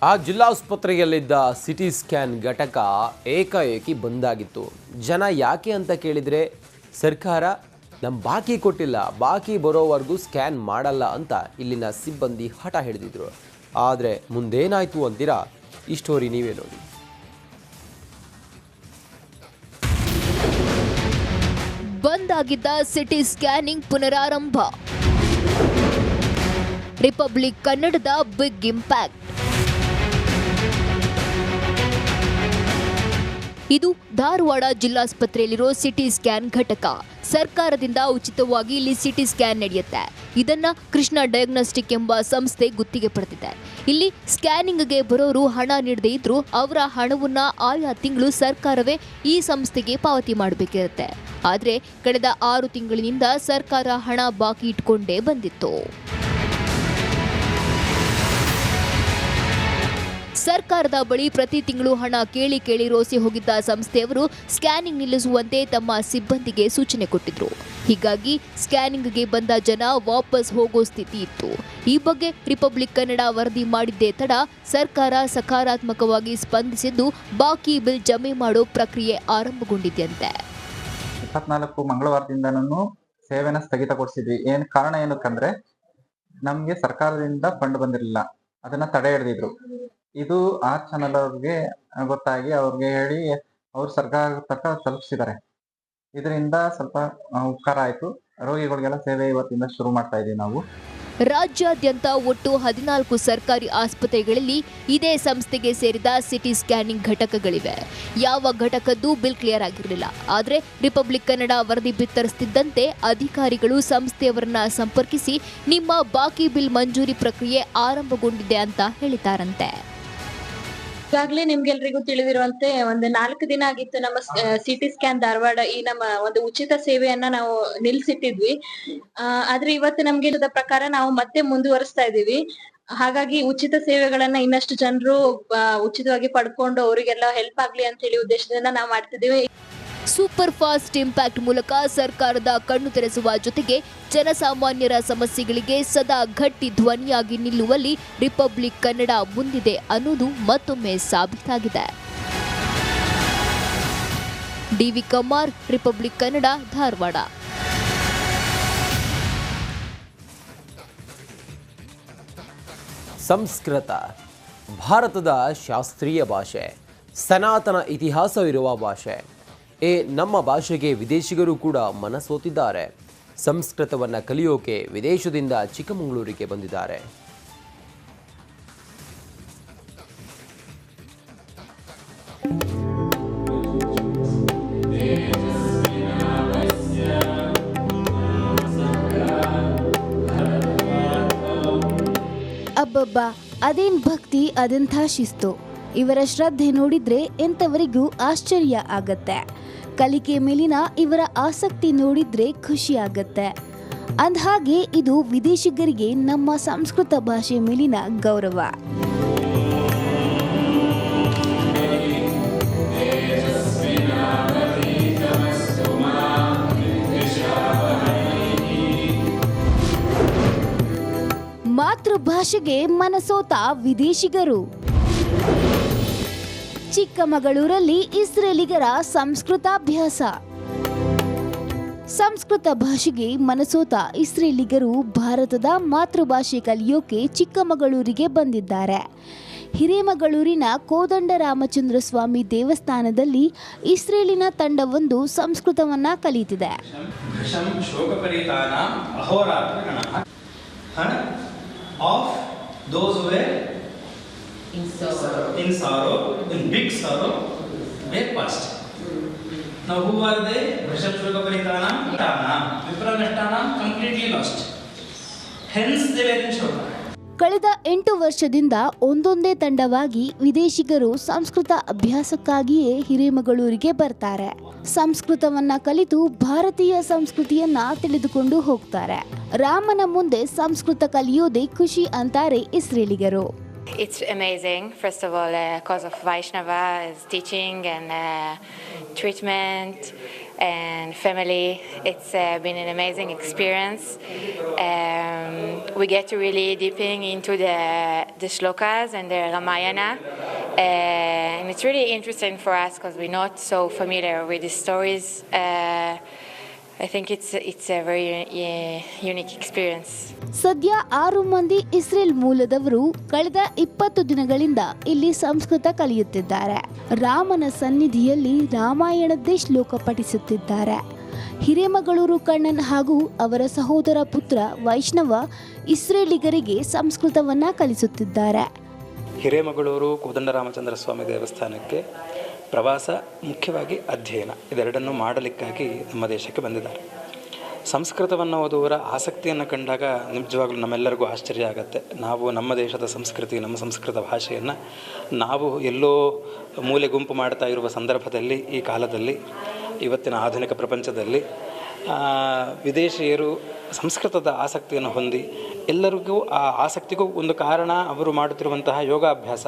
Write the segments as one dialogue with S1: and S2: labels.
S1: ಆ ಜಿಲ್ಲಾಸ್ಪತ್ರೆಯಲ್ಲಿದ್ದ CT scan ಘಟಕ ಏಕಾಏಕಿ ಬಂದಾಗಿತ್ತು. ಜನ ಯಾಕೆ ಅಂತ ಕೇಳಿದರೆ ಸರ್ಕಾರ ನಮ್ಮ ಬಾಕಿ ಕೊಟ್ಟಿಲ್ಲ, ಬಾಕಿ ಬರೋವರೆಗೂ ಸ್ಕ್ಯಾನ್ ಮಾಡಲ್ಲ ಅಂತ ಇಲ್ಲಿನ ಸಿಬ್ಬಂದಿ ಹಠ ಹಿಡಿದಿದ್ರು. ಆದರೆ ಮುಂದೇನಾಯಿತು ಅಂತೀರಾ? ಈ ಸ್ಟೋರಿ ನೀವೇ ನೋಡಿ.
S2: ಬಂದಾಗಿದ್ದ ಸಿಟಿ ಸ್ಕ್ಯಾನಿಂಗ್ ಪುನರಾರಂಭ. ರಿಪಬ್ಲಿಕ್ ಕನ್ನಡದ ಬಿಗ್ ಇಂಪ್ಯಾಕ್ಟ್. ಇದು ಧಾರವಾಡ ಜಿಲ್ಲಾಸ್ಪತ್ರೆಯಲ್ಲಿರೋ ಸಿಟಿ ಸ್ಕ್ಯಾನ್ ಘಟಕ. ಸರ್ಕಾರದಿಂದ ಉಚಿತವಾಗಿ ಇಲ್ಲಿ ಸಿಟಿ ಸ್ಕ್ಯಾನ್ ನಡೆಯುತ್ತೆ. ಇದನ್ನ ಕೃಷ್ಣ ಡಯಾಗ್ನೋಸ್ಟಿಕ್ ಎಂಬ ಸಂಸ್ಥೆ ಗುತ್ತಿಗೆ ಪಡೆದಿದೆ. ಇಲ್ಲಿ ಸ್ಕ್ಯಾನಿಂಗ್ಗೆ ಬರೋರು ಹಣ ನೀಡದೇ ಇದ್ರೂ ಅವರ ಹಣವನ್ನ ಆಯಾ ತಿಂಗಳು ಸರ್ಕಾರವೇ ಈ ಸಂಸ್ಥೆಗೆ ಪಾವತಿ ಮಾಡಬೇಕಿರುತ್ತೆ. ಆದರೆ ಕಳೆದ 6 ತಿಂಗಳಿನಿಂದ ಸರ್ಕಾರ ಹಣ ಬಾಕಿ ಇಟ್ಕೊಂಡೇ ಬಂದಿತ್ತು. ಸರ್ಕಾರದ ಬಳಿ ಪ್ರತಿ ತಿಂಗಳು ಹಣ ಕೇಳಿ ರೋಸಿ ಹೋಗಿದ್ದ ಸಂಸ್ಥೆಯವರು ಸ್ಕ್ಯಾನಿಂಗ್ ನಿಲ್ಲಿಸುವಂತೆ ತಮ್ಮ ಸಿಬ್ಬಂದಿಗೆ ಸೂಚನೆ ಕೊಟ್ಟಿದ್ರು. ಹೀಗಾಗಿ ಸ್ಕ್ಯಾನಿಂಗ್ಗೆ ಬಂದ ಜನ ವಾಪಸ್ ಹೋಗೋ ಸ್ಥಿತಿ ಇತ್ತು. ಈ ಬಗ್ಗೆ ರಿಪಬ್ಲಿಕ್ ಕನ್ನಡ ವರದಿ ಮಾಡಿದ್ದೇ ತಡ ಸರ್ಕಾರ ಸಕಾರಾತ್ಮಕವಾಗಿ ಸ್ಪಂದಿಸಿದ್ದು ಬಾಕಿ ಬಿಲ್ ಜಮೆ ಮಾಡೋ ಪ್ರಕ್ರಿಯೆ ಆರಂಭಗೊಂಡಿದೆಯಂತೆ.
S3: 24 ಮಂಗಳವಾರದಿಂದನೂ ಸೇವೆನ ಸ್ಥಗಿತಗೊಳಿಸಿದ್ವಿ. ಕಾರಣ ಏನಕ್ಕಂದ್ರೆ ನಮ್ಗೆ ಸರ್ಕಾರದಿಂದ ಫಂಡ್ ಬಂದಿರಲಿಲ್ಲ, ಅದನ್ನ ತಡೆ ಹಿಡಿದಿದ್ರು. ಇದು ಆ ಚಾನಲ್ ಅವ್ರಿಗೆ ಗೊತ್ತಾಗಿ ಅವ್ರಿಗೆ ಹೇಳಿ ಅವ್ರು ಸರ್ಕಾರ ತಕ್ಕ ತಲುಪಿಸಿದ್ದಾರೆ. ಇದರಿಂದ ಸ್ವಲ್ಪ ಉಪಕಾರ ಆಯ್ತು. ರೋಗಿಗಳಿಗೆಲ್ಲ ಸೇವೆ ಇವತ್ತಿಂದ ಶುರು ಮಾಡ್ತಾ ಇದೀವಿ ನಾವು.
S2: ರಾಜ್ಯಾದ್ಯಂತ ಒಟ್ಟು 14 ಸರ್ಕಾರಿ ಆಸ್ಪತ್ರೆಗಳಲ್ಲಿ ಇದೇ ಸಂಸ್ಥೆಗೆ ಸೇರಿದ ಸಿಟಿ ಸ್ಕ್ಯಾನಿಂಗ್ ಘಟಕಗಳಿವೆ. ಯಾವ ಘಟಕದ್ದು ಬಿಲ್ ಕ್ಲಿಯರ್ ಆಗಿರಲಿಲ್ಲ. ಆದರೆ ರಿಪಬ್ಲಿಕ್ ಕನ್ನಡ ವರದಿ ಬಿತ್ತರಿಸುತ್ತಿದ್ದಂತೆ ಅಧಿಕಾರಿಗಳು ಸಂಸ್ಥೆಯವರನ್ನ ಸಂಪರ್ಕಿಸಿ ನಿಮ್ಮ ಬಾಕಿ ಬಿಲ್ ಮಂಜೂರಿ ಪ್ರಕ್ರಿಯೆ ಆರಂಭಗೊಂಡಿದೆ ಅಂತ ಹೇಳಿದ್ದಾರಂತೆ.
S4: ಈಗಾಗಲೇ ನಿಮ್ಗೆಲ್ರಿಗೂ ತಿಳಿದಿರುವಂತೆ ಒಂದು 4 ದಿನ ಆಗಿತ್ತು ನಮ್ಮ ಸಿಟಿ ಸ್ಕ್ಯಾನ್ ಧಾರವಾಡ ಈ ನಮ್ಮ ಒಂದು ಉಚಿತ ಸೇವೆಯನ್ನ ನಾವು ನಿಲ್ಸಿಟ್ಟಿದ್ವಿ. ಆದ್ರೆ ಇವತ್ತು ನಮ್ಗೆ ಇಲ್ಲದ ಪ್ರಕಾರ ನಾವು ಮತ್ತೆ ಮುಂದುವರಿಸ್ತಾ ಇದೀವಿ. ಹಾಗಾಗಿ ಉಚಿತ ಸೇವೆಗಳನ್ನ ಇನ್ನಷ್ಟು ಜನರು ಉಚಿತವಾಗಿ ಪಡ್ಕೊಂಡು ಅವರಿಗೆಲ್ಲ ಹೆಲ್ಪ್ ಆಗ್ಲಿ ಅಂತ ಹೇಳಿ ಉದ್ದೇಶದಿಂದ ನಾವು ಮಾಡ್ತಿದೀವಿ.
S2: ಸೂಪರ್ ಫಾಸ್ಟ್ ಇಂಪ್ಯಾಕ್ಟ್ ಮೂಲಕ ಸರ್ಕಾರದ ಕಣ್ಣು ತೆರೆಸುವ ಜೊತೆಗೆ ಜನಸಾಮಾನ್ಯರ ಸಮಸ್ಯೆಗಳಿಗೆ ಸದಾ ಗಟ್ಟಿ ಧ್ವನಿಯಾಗಿ ನಿಲ್ಲುವಲ್ಲಿ ರಿಪಬ್ಲಿಕ್ ಕನ್ನಡ ಮುಂದಿದೆ ಅನ್ನೋದು ಮತ್ತೊಮ್ಮೆ ಸಾಬೀತಾಗಿದೆ. D V Kumar, Republic Kannada, Dharwad.
S1: ಸಂಸ್ಕೃತ ಭಾರತದ ಶಾಸ್ತ್ರೀಯ ಭಾಷೆ, ಸನಾತನ ಇತಿಹಾಸವಿರುವ ಭಾಷೆ. ನಮ್ಮ ಭಾಷೆಗೆ ವಿದೇಶಿಗರು ಕೂಡ ಮನಸೋತಿದ್ದಾರೆ. ಸಂಸ್ಕೃತವನ್ನು ಕಲಿಯೋಕೆ ವಿದೇಶದಿಂದ ಚಿಕ್ಕಮಗಳೂರಿಗೆ ಬಂದಿದ್ದಾರೆ.
S5: ಅಬ್ಬಬ್ಬಾ, ಅದೇನ್ ಭಕ್ತಿ, ಅದೆಂಥ ಶಿಸ್ತು. ಇವರ ಶ್ರದ್ಧೆ ನೋಡಿದ್ರೆ ಎಂಥವರಿಗೂ ಆಶ್ಚರ್ಯ ಆಗತ್ತೆ. ಕಲಿಕೆ ಮೇಲಿನ ಇವರ ಆಸಕ್ತಿ ನೋಡಿದ್ರೆ ಖುಷಿ ಆಗತ್ತೆ. ಅಂದಹಾಗೆ ಇದು ವಿದೇಶಿಗರಿಗೆ ನಮ್ಮ ಸಂಸ್ಕೃತ ಭಾಷೆ ಮೇಲಿನ ಗೌರವ. ಮಾತೃಭಾಷೆಗೆ ಮನಸೋತ ವಿದೇಶಿಗರು. ಚಿಕ್ಕಮಗಳೂರಲ್ಲಿ ಇಸ್ರೇಲಿಗರ ಸಂಸ್ಕೃತಾಭ್ಯಾಸ. ಸಂಸ್ಕೃತ ಭಾಷೆಗೆ ಮನಸೋತ ಇಸ್ರೇಲಿಗರು ಭಾರತದ ಮಾತೃಭಾಷೆ ಕಲಿಯೋಕೆ ಚಿಕ್ಕಮಗಳೂರಿಗೆ ಬಂದಿದ್ದಾರೆ. ಹಿರೇಮಗಳೂರಿನ ಕೋದಂಡರಾಮಚಂದ್ರ ಸ್ವಾಮಿ ದೇವಸ್ಥಾನದಲ್ಲಿ ಇಸ್ರೇಲಿನ ತಂಡವೊಂದು ಸಂಸ್ಕೃತವನ್ನ ಕಲಿತಿದೆ.
S6: in sorrow, in big sorrow, wake fast. Now who are they? Vrishab Shoka Paritana, Tana, Vipralashtana, completely lost. Hence they were in Shoka.
S5: ಕಳೆದ 8 ವರ್ಷದಿಂದ ಒಂದೊಂದೇ ತಂಡವಾಗಿ ವಿದೇಶಿಗರು ಸಂಸ್ಕೃತ ಅಭ್ಯಾಸಕ್ಕಾಗಿಯೇ ಹಿರೇಮಗಳೂರಿಗೆ ಬರ್ತಾರೆ. ಸಂಸ್ಕೃತವನ್ನ ಕಲಿತು ಭಾರತೀಯ ಸಂಸ್ಕೃತಿಯನ್ನ ತಿಳಿದುಕೊಂಡು ಹೋಗ್ತಾರೆ. ರಾಮನ ಮುಂದೆ ಸಂಸ್ಕೃತ ಕಲಿಯೋದೇ ಖುಷಿ ಅಂತಾರೆ ಇಸ್ರೇಲಿಗರು.
S7: It's amazing. First of all, because of Vaishnava's teaching and treatment. and family. It's been an amazing experience. We get to really deeping into the shlokas and the Ramayana, and it's really interesting for us because we're not so familiar with the stories. I think it's a very unique experience.
S5: ಸದ್ಯ 6 ಮಂದಿ Israel ಮೂಲದವರು ಕಳೆದ 20 ದಿನಗಳಿಂದ ಇಲ್ಲಿ ಸಂಸ್ಕೃತ ಕಲಿಯುತ್ತಿದ್ದಾರೆ. ರಾಮನ ಸನ್ನಿಧಿಯಲ್ಲಿ ರಾಮಾಯಣದ್ದೇ ಶ್ಲೋಕ ಪಠಿಸುತ್ತಿದ್ದಾರೆ. ಹಿರೇಮಗಳೂರು ಕಣ್ಣನ್ ಹಾಗೂ ಅವರ ಸಹೋದರ ಪುತ್ರ ವೈಷ್ಣವ ಇಸ್ರೇಲಿಗರಿಗೆ ಸಂಸ್ಕೃತವನ್ನ ಕಲಿಸುತ್ತಿದ್ದಾರೆ.
S8: ಹಿರೇಮಗಳೂರು ಕೋದಂಡರಾಮಚಂದ್ರ ಸ್ವಾಮಿ ದೇವಸ್ಥಾನಕ್ಕೆ ಪ್ರವಾಸ, ಮುಖ್ಯವಾಗಿ ಅಧ್ಯಯನ, ಇದೆರಡನ್ನು ಮಾಡಲಿಕ್ಕಾಗಿ ನಮ್ಮ ದೇಶಕ್ಕೆ ಬಂದಿದ್ದಾರೆ. ಸಂಸ್ಕೃತವನ್ನು ಓದುವವರ ಆಸಕ್ತಿಯನ್ನು ಕಂಡಾಗ ನಿಜವಾಗ್ಲೂ ನಮ್ಮೆಲ್ಲರಿಗೂ ಆಶ್ಚರ್ಯ ಆಗುತ್ತೆ. ನಾವು ನಮ್ಮ ದೇಶದ ಸಂಸ್ಕೃತಿ, ನಮ್ಮ ಸಂಸ್ಕೃತ ಭಾಷೆಯನ್ನು ನಾವು ಎಲ್ಲೋ ಮೂಲೆ ಗುಂಪು ಮಾಡ್ತಾ ಇರುವ ಸಂದರ್ಭದಲ್ಲಿ, ಈ ಕಾಲದಲ್ಲಿ, ಇವತ್ತಿನ ಆಧುನಿಕ ಪ್ರಪಂಚದಲ್ಲಿ ವಿದೇಶಿಯರು ಸಂಸ್ಕೃತದ ಆಸಕ್ತಿಯನ್ನು ಹೊಂದಿ, ಎಲ್ಲರಿಗೂ ಆ ಆಸಕ್ತಿಗೂ ಒಂದು ಕಾರಣ ಅವರು ಮಾಡುತ್ತಿರುವಂತಹ ಯೋಗಾಭ್ಯಾಸ.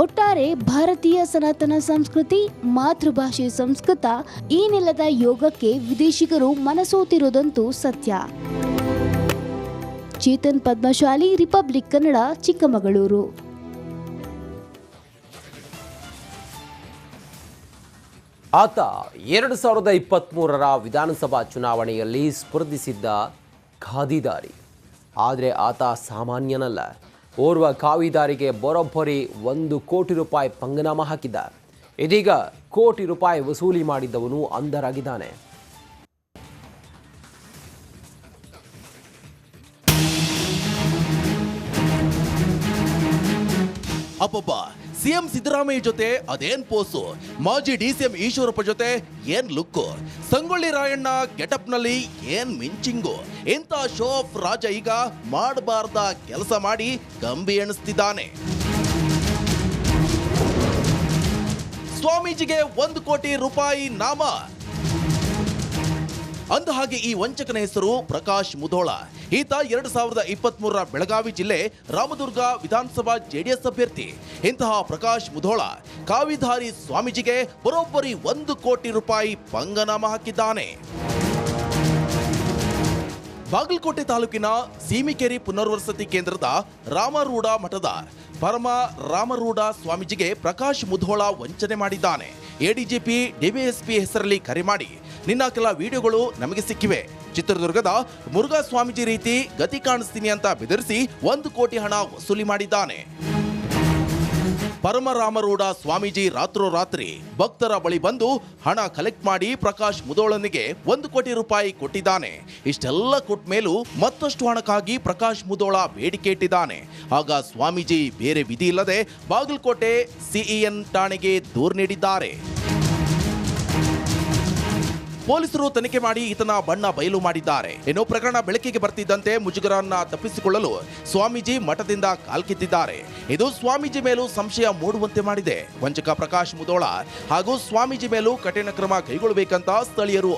S5: ಒಟ್ಟಾರೆ ಭಾರತೀಯ ಸನಾತನ ಸಂಸ್ಕೃತಿ, ಮಾತೃಭಾಷೆ ಸಂಸ್ಕೃತ, ಈ ನೆಲದ ಯೋಗಕ್ಕೆ ವಿದೇಶಿಗರು ಮನಸೋತಿರೋದಂತೂ ಸತ್ಯ. ಚೇತನ್ ಪದ್ಮಶಾಲಿ, ರಿಪಬ್ಲಿಕ್ ಕನ್ನಡ, ಚಿಕ್ಕಮಗಳೂರು.
S1: ಆತ 2023ರ ವಿಧಾನಸಭಾ ಚುನಾವಣೆಯಲ್ಲಿ ಸ್ಪರ್ಧಿಸಿದ್ದ ಖಾದಿದಾರಿ. ಆದರೆ ಆತ ಸಾಮಾನ್ಯನಲ್ಲ. ಓರ್ವ ಖಾವಿದಾರಿಗೆ ಬರೋಬ್ಬರಿ 1 ಕೋಟಿ ರೂಪಾಯಿ ಪಂಗನಾಮ ಹಾಕಿದ್ದ. ಇದೀಗ ಕೋಟಿ ರೂಪಾಯಿ ವಸೂಲಿ ಮಾಡಿದ್ದವನು ಅಂಧರಾಗಿದ್ದಾನೆ.
S9: ಅಪ್ಪಬ್ಬ, ಸಿಎಂ ಸಿದ್ದರಾಮಯ್ಯ ಜೊತೆ ಅದೇನ್ ಪೋಸು, ಮಾಜಿ ಡಿಸಿಎಂ ಈಶ್ವರಪ್ಪ ಜೊತೆ ಏನ್ ಲುಕ್ಕು, ಸಂಗೊಳ್ಳಿ ರಾಯಣ್ಣ ಗೆಟಪ್ ನಲ್ಲಿ ಏನ್ ಮಿಂಚಿಂಗು. ಇಂಥ ಶೋ ಆಫ್ ರಾಜ ಈಗ ಮಾಡಬಾರ್ದ ಕೆಲಸ ಮಾಡಿ ಕಂಬಿ ಎಣಿಸ್ತಿದ್ದಾನೆ. ಸ್ವಾಮೀಜಿಗೆ 1 ಕೋಟಿ ರೂಪಾಯಿ ನಾಮ. ಅಂದ ಹಾಗೆ ಈ ವಂಚಕನ ಹೆಸರು ಪ್ರಕಾಶ್ ಮುಧೋಳ. ಈತ 2023ರ ಬೆಳಗಾವಿ ಜಿಲ್ಲೆ ರಾಮದುರ್ಗ ವಿಧಾನಸಭಾ ಜೆಡಿಎಸ್ ಅಭ್ಯರ್ಥಿ. ಇಂತಹ ಪ್ರಕಾಶ್ ಮುಧೋಳ ಕಾವಿಧಾರಿ ಸ್ವಾಮೀಜಿಗೆ ಬರೋಬ್ಬರಿ 1 ಕೋಟಿ ರೂಪಾಯಿ ಪಂಗನಾಮ ಹಾಕಿದ್ದಾನೆ. ಬಾಗಲಕೋಟೆ ತಾಲೂಕಿನ ಸೀಮಿಕೆರೆ ಪುನರ್ವಸತಿ ಕೇಂದ್ರದ ರಾಮರೂಢ ಮಠದ ಪರಮ ರಾಮರೂಢ ಸ್ವಾಮೀಜಿಗೆ ಪ್ರಕಾಶ್ ಮುಧೋಳ ವಂಚನೆ ಮಾಡಿದ್ದಾನೆ. ಎಡಿಜಿಪಿ ಡಿವೈಎಸ್ಪಿ ಹೆಸರಲ್ಲಿ ಕರೆ ಮಾಡಿ, ನಿನ್ನ ಕೆಲ ವಿಡಿಯೋಗಳು ನಮಗೆ ಸಿಕ್ಕಿವೆ, ಚಿತ್ರದುರ್ಗದ ಮುರುಘಾ ಸ್ವಾಮೀಜಿ ರೀತಿ ಗತಿ ಕಾಣಿಸ್ತೀನಿ ಅಂತ ಬೆದರಿಸಿ 1 ಕೋಟಿ ಹಣ ವಸೂಲಿ ಮಾಡಿದ್ದಾನೆ. ಪರಮರಾಮರೂಢ ಸ್ವಾಮೀಜಿ ರಾತ್ರೋರಾತ್ರಿ ಭಕ್ತರ ಬಳಿ ಬಂದು ಹಣ ಕಲೆಕ್ಟ್ ಮಾಡಿ ಪ್ರಕಾಶ್ ಮುಧೋಳನಿಗೆ 1 ಕೋಟಿ ರೂಪಾಯಿ ಕೊಟ್ಟಿದ್ದಾನೆ. ಇಷ್ಟೆಲ್ಲ ಕೊಟ್ಟ ಮೇಲೂ ಮತ್ತಷ್ಟು ಹಣಕ್ಕಾಗಿ ಪ್ರಕಾಶ್ ಮುಧೋಳ ಬೇಡಿಕೆ ಇಟ್ಟಿದ್ದಾನೆ. ಆಗ ಸ್ವಾಮೀಜಿ ಬೇರೆ ವಿಧಿ ಇಲ್ಲದೆ ಬಾಗಲಕೋಟೆ ಸಿಇಎನ್ ಠಾಣೆಗೆ ದೂರು ನೀಡಿದ್ದಾರೆ. ಪೊಲೀಸರು ತನಿಖೆ ಮಾಡಿ ಈತನ ಬಣ್ಣ ಬಯಲು ಮಾಡಿದ್ದಾರೆ. ಇನ್ನು ಪ್ರಕರಣ ಬೆಳಕಿಗೆ ಬರ್ತಿದ್ದಂತೆ ಮುಜುಗರನ್ನ ತಪ್ಪಿಸಿಕೊಳ್ಳಲು ಸ್ವಾಮೀಜಿ ಮಠದಿಂದ ಕಾಲ್ಕಿತ್ತಿದ್ದಾರೆ. ಇದು ಸ್ವಾಮೀಜಿ ಮೇಲೂ ಸಂಶಯ ಮೂಡುವಂತೆ ಮಾಡಿದೆ. ವಂಚಕ ಪ್ರಕಾಶ್ ಮುಧೋಳ ಹಾಗೂ ಸ್ವಾಮೀಜಿ ಮೇಲೂ ಕಠಿಣ ಕ್ರಮ ಕೈಗೊಳ್ಳಬೇಕಂತ ಸ್ಥಳೀಯರು